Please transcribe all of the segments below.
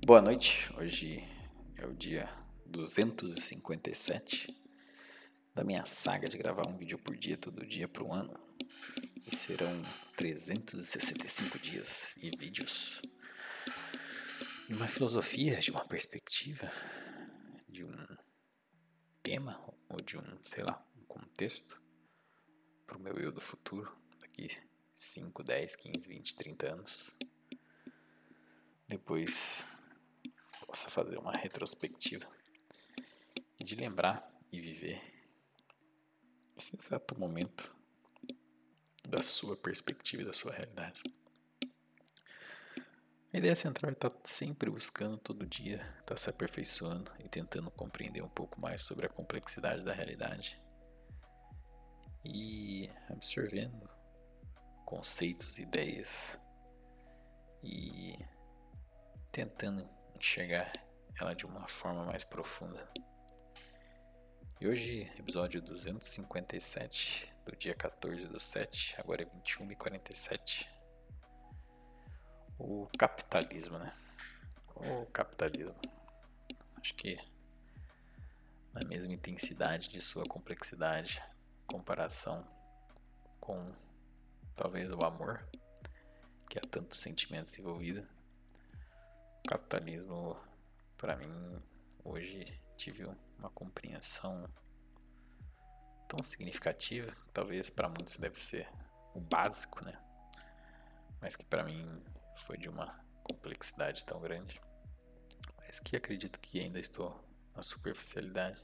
Boa noite, hoje é o dia 257 da minha saga de gravar um vídeo por dia, todo dia para um ano. E serão 365 dias e vídeos. De uma filosofia, de uma perspectiva, de um tema, ou de um contexto para o meu eu do futuro, daqui 5, 10, 15, 20, 30 anos. Depois possa fazer uma retrospectiva e de lembrar e viver esse exato momento da sua perspectiva e da sua realidade. A ideia central é estar sempre buscando todo dia, estar se aperfeiçoando e tentando compreender um pouco mais sobre a complexidade da realidade e absorvendo conceitos, ideias e tentando enxergar ela de uma forma mais profunda. E hoje, episódio 257 do dia 14/7, agora é 21h47. O capitalismo, né? O capitalismo. Acho que na mesma intensidade de sua complexidade, comparação com talvez o amor, que há tantos sentimentos envolvidos. O capitalismo, para mim, hoje tive uma compreensão tão significativa, talvez para muitos deve ser o básico, né? Mas que para mim foi de uma complexidade tão grande, mas que acredito que ainda estou na superficialidade.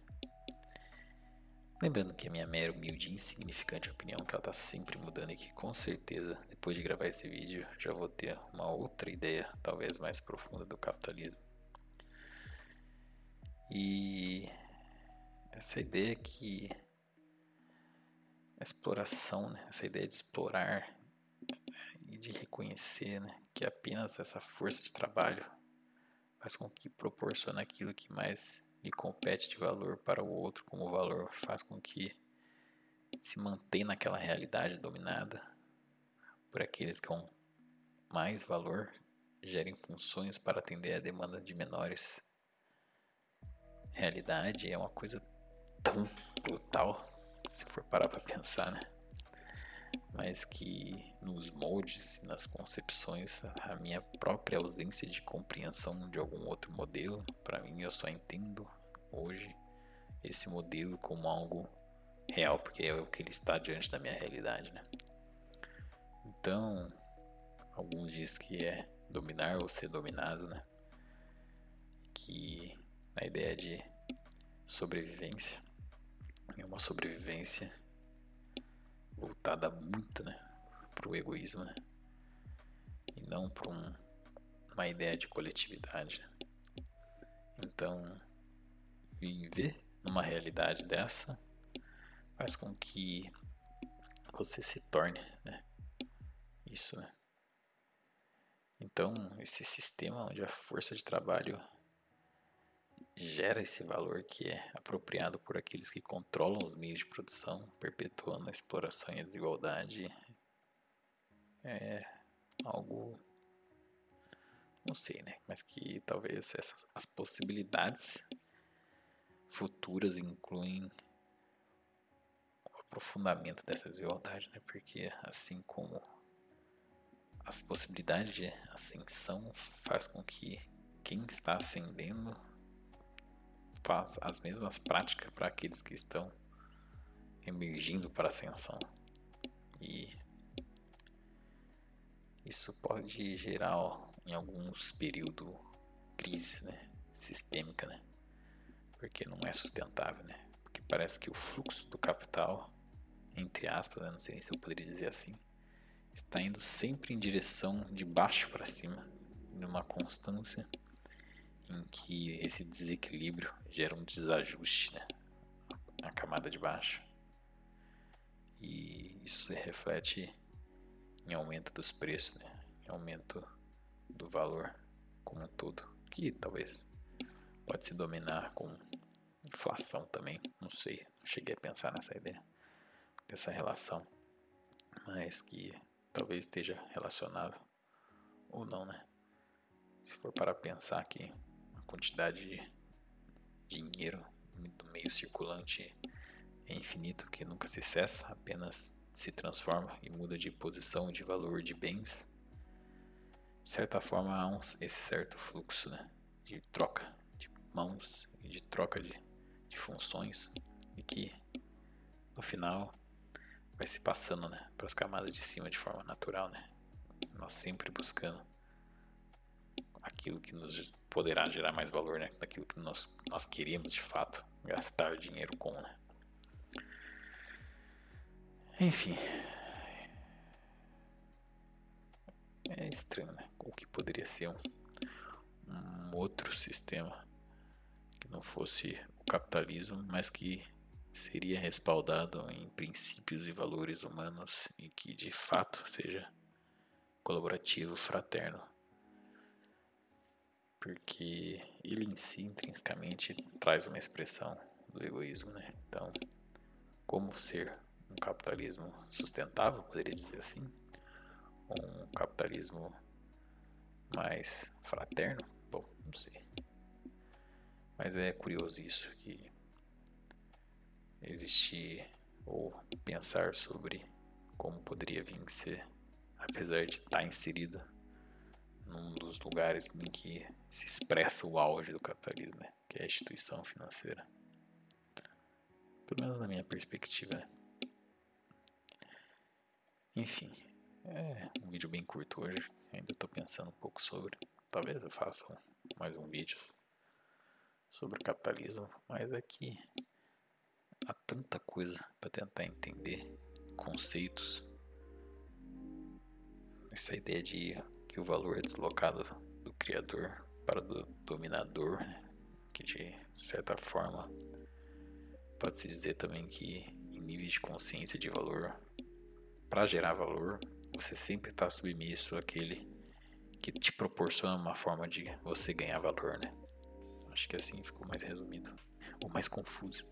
Lembrando que a minha mera, humilde e insignificante opinião, que ela está sempre mudando e que com certeza, depois de gravar esse vídeo, já vou ter uma outra ideia, talvez mais profunda do capitalismo. E essa ideia que a exploração, né? Essa ideia de explorar e de reconhecer, né, que apenas essa força de trabalho faz com que proporcione aquilo que mais me compete de valor para o outro como valor, faz com que se mantenha naquela realidade dominada por aqueles com mais valor, gerem funções para atender a demanda de menores. Realidade é uma coisa tão brutal, se for parar para pensar, né? Mas que nos moldes e nas concepções, a minha própria ausência de compreensão de algum outro modelo, para mim eu só entendo hoje esse modelo como algo real, porque é o que ele está diante da minha realidade, né? Então, alguns dizem que é dominar ou ser dominado, né? Que a ideia de sobrevivência é uma sobrevivência voltada muito, né, para o egoísmo, né? E não para uma ideia de coletividade. Então, viver numa realidade dessa faz com que você se torne, né, isso, né? Então, esse sistema onde a força de trabalho gera esse valor que é apropriado por aqueles que controlam os meios de produção, perpetuando a exploração e a desigualdade, é algo, não sei, né? Mas que talvez as possibilidades futuras incluem o aprofundamento dessa desigualdade, né? Porque assim como as possibilidades de ascensão faz com que quem está ascendendo faz as mesmas práticas para aqueles que estão emergindo para a ascensão. E isso pode gerar, em alguns períodos, crise, né, sistêmica, né? Porque não é sustentável, né? Porque parece que o fluxo do capital, entre aspas, né, não sei se eu poderia dizer assim, está indo sempre em direção de baixo para cima, numa constância em que esse desequilíbrio gera um desajuste, né, na camada de baixo. E isso se reflete em aumento dos preços, né, em aumento do valor como um todo, que talvez pode se dominar com inflação também, não sei, não cheguei a pensar nessa ideia, dessa relação, mas que talvez esteja relacionado ou não, né? Se for para pensar que a quantidade de dinheiro do meio circulante é infinito, que nunca se cessa, apenas se transforma e muda de posição, de valor, de bens, de certa forma há esse certo fluxo, né, de troca de mãos e de troca de funções, e que no final vai se passando, né, para as camadas de cima de forma natural, né, nós sempre buscando aquilo que nos poderá gerar mais valor, né, daquilo que nós queríamos de fato gastar dinheiro com, né. Enfim, é estranho, né, o que poderia ser um outro sistema que não fosse o capitalismo, mas que seria respaldado em princípios e valores humanos e que de fato seja colaborativo, fraterno, porque ele em si intrinsecamente traz uma expressão do egoísmo, né? Então, como ser um capitalismo sustentável, poderia dizer assim, um capitalismo mais fraterno? Bom, não sei. Mas é curioso isso, que existir ou pensar sobre como poderia vir a ser, apesar de estar inserido num dos lugares em que se expressa o auge do capitalismo, né? Que é a instituição financeira. Pelo menos na minha perspectiva, né? Enfim, é um vídeo bem curto hoje, ainda estou pensando um pouco sobre. Talvez eu faça mais um vídeo sobre o capitalismo, mas aqui há tanta coisa para tentar entender, conceitos, essa ideia de que o valor é deslocado do criador para o dominador, né? Que de certa forma pode-se dizer também que em níveis de consciência de valor, para gerar valor, você sempre está submisso àquele que te proporciona uma forma de você ganhar valor, né? Acho que assim ficou mais resumido, ou mais confuso.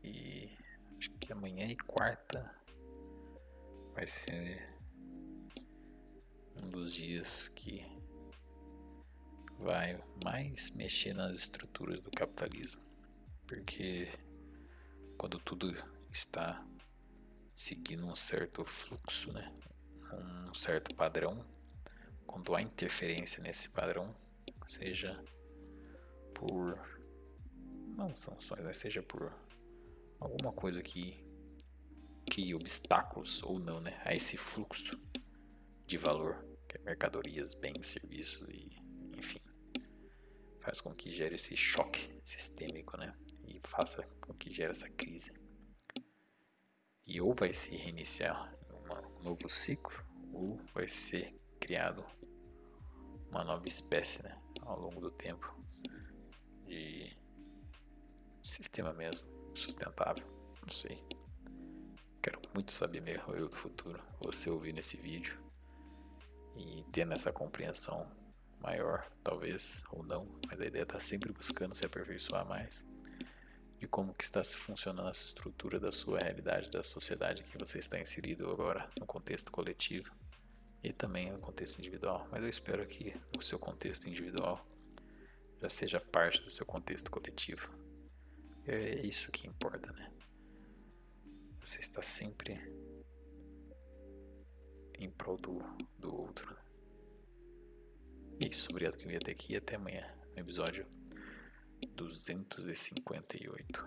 E acho que amanhã e quarta vai ser um dos dias que vai mais mexer nas estruturas do capitalismo, porque quando tudo está seguindo um certo fluxo, né, um certo padrão, quando há interferência nesse padrão, seja por não sanções, mas seja por alguma coisa que crie obstáculos ou não, né, a esse fluxo de valor, que é mercadorias, bens, serviços e enfim, faz com que gere esse choque sistêmico, né, e faça com que gere essa crise. E ou vai se reiniciar um novo ciclo, ou vai ser criado uma nova espécie, né, ao longo do tempo, de sistema mesmo, sustentável, não sei. Quero muito saber mesmo eu do futuro, você ouvindo esse vídeo e tendo essa compreensão maior, talvez, ou não, mas a ideia está sempre buscando se aperfeiçoar mais, de como que está se funcionando essa estrutura da sua realidade, da sociedade que você está inserido agora, no contexto coletivo e também no contexto individual. Mas eu espero que o seu contexto individual já seja parte do seu contexto coletivo. É isso que importa, né? Você está sempre em prol do outro. Isso, obrigado que veio até aqui e até amanhã, no episódio 258.